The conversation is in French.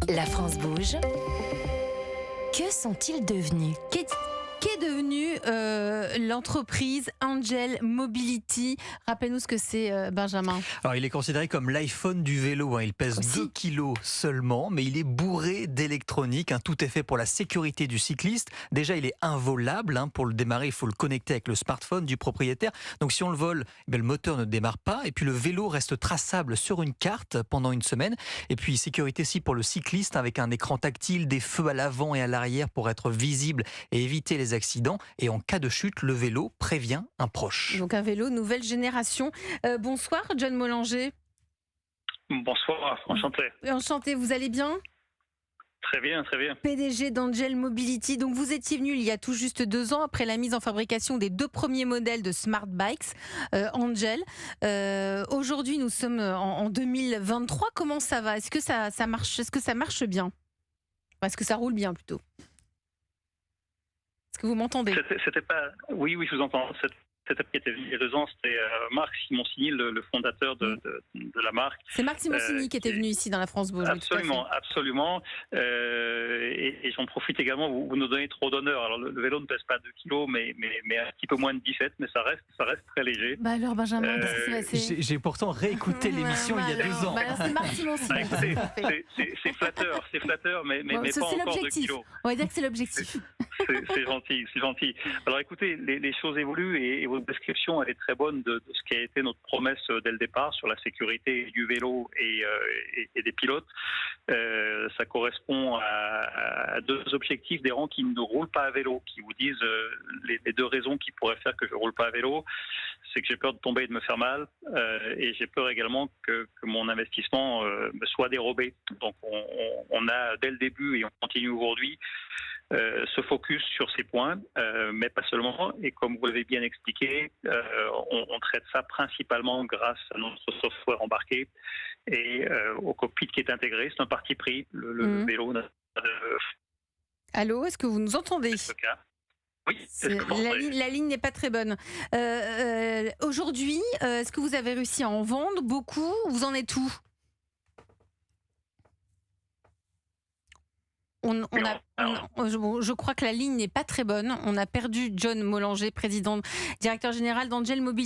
La France bouge. Que sont-ils devenus ? Qu'est devenue l'entreprise Angel Mobility ? Rappelle-nous ce que c'est, Benjamin. Alors, il est considéré comme l'iPhone du vélo. Il pèse Aussi. 2 kilos seulement, mais il est bourré d'électronique. Tout est fait pour la sécurité du cycliste. Déjà, il est involable. Pour le démarrer, il faut le connecter avec le smartphone du propriétaire. Donc, si on le vole, le moteur ne démarre pas. Et puis, le vélo reste traçable sur une carte pendant une semaine. Et puis, sécurité aussi pour le cycliste, avec un écran tactile, des feux à l'avant et à l'arrière pour être visible et éviter les accidents. Et en cas de chute, le vélo prévient un proche. Donc un vélo nouvelle génération. Bonsoir, John Mollanger. Bonsoir, enchanté. Enchanté, vous allez bien ? Très bien, très bien. PDG d'Angel Mobility. Donc vous étiez venu il y a tout juste 2 ans après la mise en fabrication des 2 premiers modèles de Smart Bikes Angel. Aujourd'hui, nous sommes en 2023. Comment ça va ? Est-ce que ça marche ? Est-ce que ça marche bien ? Est-ce que ça roule bien plutôt ? Est-ce que vous m'entendez ? C'était pas. Oui, je vous entends. Cette app qui était venue il y a 2 ans, c'était Marc Simoncini, le fondateur de la marque. C'est Marc Simoncini qui était venu ici dans la France Bouge. Absolument. Et j'en profite également, vous nous donnez trop d'honneur. Alors le vélo ne pèse pas 2 kilos, mais un petit peu moins de 17, mais ça reste très léger. Alors Benjamin, j'ai pourtant réécouté l'émission il y a 2 ans. C'est Marc Simoncini. C'est flatteur, mais pas encore 2 kilos. On va dire que c'est l'objectif. C'est gentil. Alors écoutez, les choses évoluent et votre description elle est très bonne de ce qui a été notre promesse dès le départ sur la sécurité du vélo et des pilotes. Ça correspond à 2 objectifs des gens qui ne roulent pas à vélo, qui vous disent les 2 raisons qui pourraient faire que je ne roule pas à vélo. C'est que j'ai peur de tomber et de me faire mal, et j'ai peur également que mon investissement me soit dérobé. Donc on a dès le début et on continue aujourd'hui se focus sur ces points, mais pas seulement. Et comme vous l'avez bien expliqué, on traite ça principalement grâce à notre software embarqué et au cockpit qui est intégré. C'est un parti pris. Le vélo n'a pas de... Allô, est-ce que vous nous entendez ? C'est le cas. Oui, la ligne n'est pas très bonne. Aujourd'hui, est-ce que vous avez réussi à en vendre beaucoup ? Vous en êtes où ? Je crois que la ligne n'est pas très bonne. On a perdu John Mollanger, directeur général d'Angel Mobility.